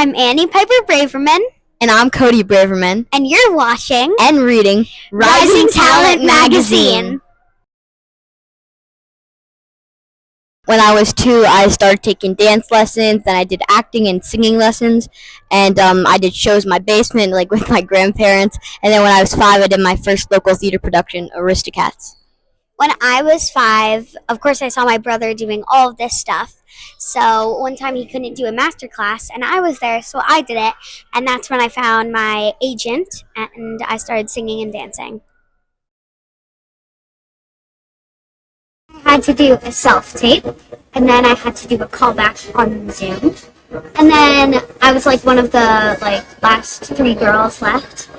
I'm Annie Piper Braverman, And I'm CODY Braverman. and you're watching And reading Rising Talent Magazine. When I was 2, I started taking dance lessons, then I did acting and singing lessons, and I did shows in my basement, like with my grandparents, and then when I was 5, I did my first local theater production, Aristocats. When I was 5, of course, I saw my brother doing all of this stuff. So one time he couldn't do a master class, and I was there, so I did it. And that's when I found my agent, and I started singing and dancing. I had to do a self tape, and then I had to do a callback on Zoom. And then I was like one of the last 3 girls left,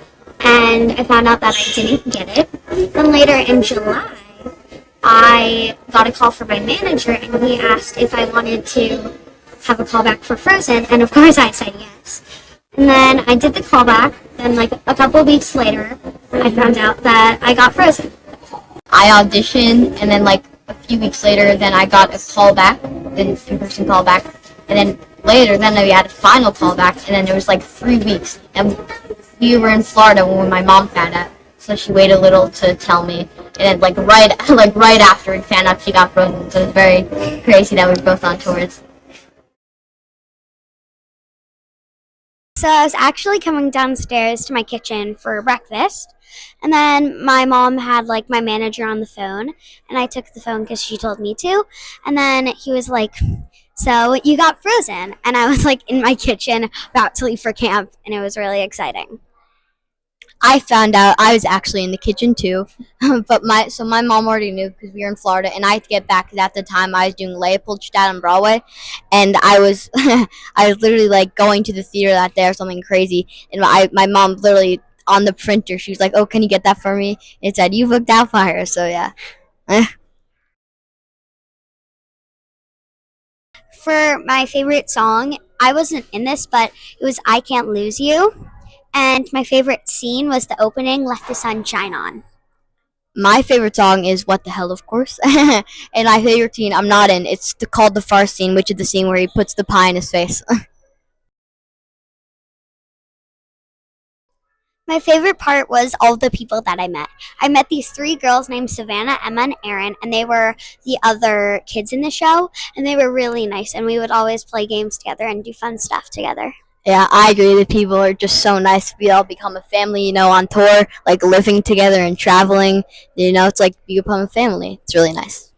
and I found out that I didn't get it. Then later in July, I got a call from my manager, and he asked if I wanted to have a callback for Frozen, and of course I said yes. And then I did the callback, then a couple of weeks later, I found out that I got Frozen. I auditioned, and then a few weeks later, then I got a callback, an in-person callback, and then later, then we had a final callback, and then it was 3 weeks, and we were in Florida when my mom found out, so she waited a little to tell me, and then right after we found out she got Frozen, so it was very crazy that we were both on tours. So I was actually coming downstairs to my kitchen for breakfast, and then my mom had my manager on the phone, and I took the phone because she told me to, and then he was like, "So you got Frozen?" And I was in my kitchen about to leave for camp, and it was really exciting. I found out I was actually in the kitchen too, but my mom already knew because we were in Florida, and I had to get back because at the time I was doing Leopoldstadt on Broadway, and I was I was literally going to the theater that day or something crazy, and my mom literally on the printer she was like, "Oh, can you get that for me?" It said you booked out fire, so yeah. For my favorite song, I wasn't in this, but it was "I Can't Lose You." And my favorite scene was the opening, "Let the Sun Shine On." My favorite song is "What the Hell," of course, and my favorite scene I'm not in. It's called the farce scene, which is the scene where he puts the pie in his face. My favorite part was all the people that I met. I met these 3 girls named Savannah, Emma, and Erin, and they were the other kids in the show, and they were really nice, and we would always play games together and do fun stuff together. Yeah, I agree. The people are just so nice. We all become a family, on tour, living together and traveling. It's like you become a family. It's really nice.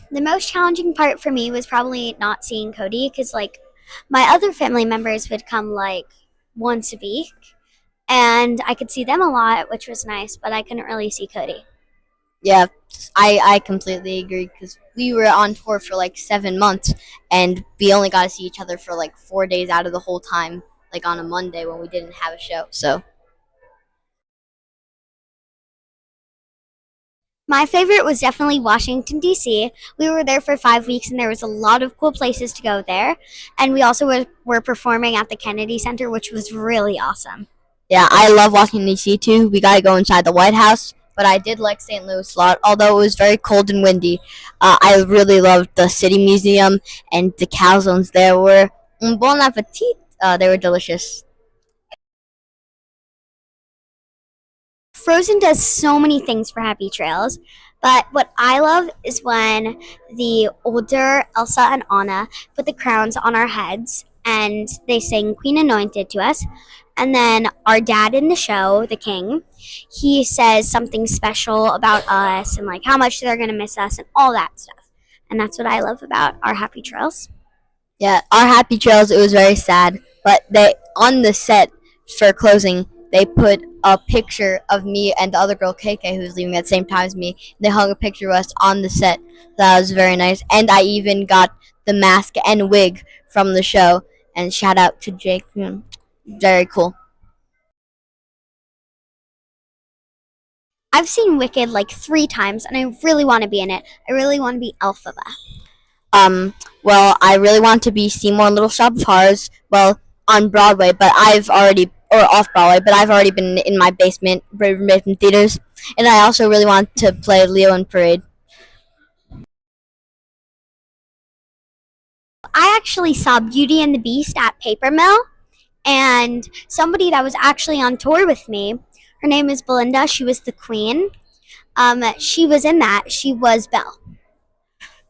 The most challenging part for me was probably not seeing CODY, because my other family members would come once a week, and I could see them a lot, which was nice, but I couldn't really see CODY. Yeah, I completely agree because we were on tour for 7 months, and we only got to see each other for 4 days out of the whole time, on a Monday when we didn't have a show. So My favorite was definitely Washington, D.C. We were there for 5 weeks, and there was a lot of cool places to go there. And we also were performing at the Kennedy Center, which was really awesome. yeah, I love Washington D.C. too. We got to go inside the White House. But I did like St. Louis a lot, although it was very cold and windy. I really loved the City Museum, and the calzones there were bon appetit. They were delicious. Frozen does so many things for Happy Trails, but what I love is when the older Elsa and Anna put the crowns on our heads and they sing Queen Anointed to us. And then our dad in the show, the king, he says something special about us and how much they're going to miss us and all that stuff. And that's what I love about our Happy Trails. Yeah, our Happy Trails, it was very sad. But they on the set for closing, they put a picture of me and the other girl, KK, who's leaving at the same time as me. They hung a picture of us on the set. That was very nice. And I even got the mask and wig from the show. And shout out to Jake. Very cool. I've seen Wicked 3 times, and I really want to be in it. I really want to be Elphaba. Well, I really want to be Seymour in Little Shop of Horrors. Well, on Broadway, or off Broadway, but I've already been in my basement, Braverman theaters, and I also really want to play Leo in Parade. I actually saw Beauty and the Beast at Paper Mill, and somebody that was actually on tour with me, her name is Belinda. She was the queen. She was in that. She was Belle.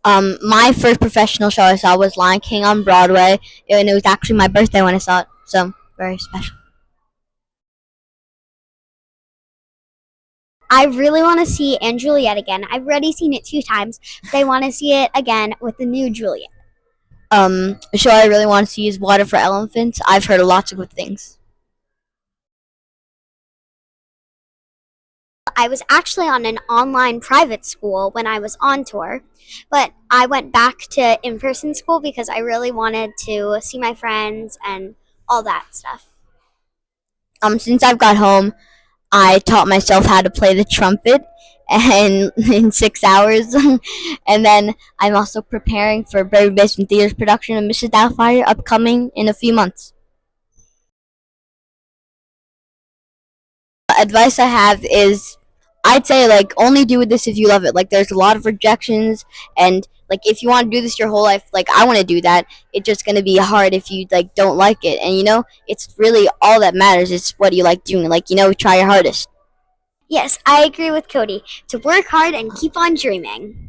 My first professional show I saw was Lion King on Broadway, and it was actually my birthday when I saw it, so very special. I really want to see Anne Juliet again. I've already seen it 2 times, but I want to see it again with the new Juliet. A show I really want to see is Water for Elephants. I've heard lots of good things. I was actually on an online private school when I was on tour, but I went back to in-person school because I really wanted to see my friends and all that stuff. Since I've got home, I taught myself how to play the trumpet and in 6 hours. And then I'm also preparing for Braverman Theater's production of Mrs. Doubtfire upcoming in a few months. Advice I have is I'd say like only do this if you love it. Like there's a lot of rejections and like if you want to do this your whole life, like I want to do that, it's just gonna be hard if you like don't like it. And it's really all that matters is what you like doing. Like try your hardest. Yes, I agree with Cody to work hard and keep on dreaming.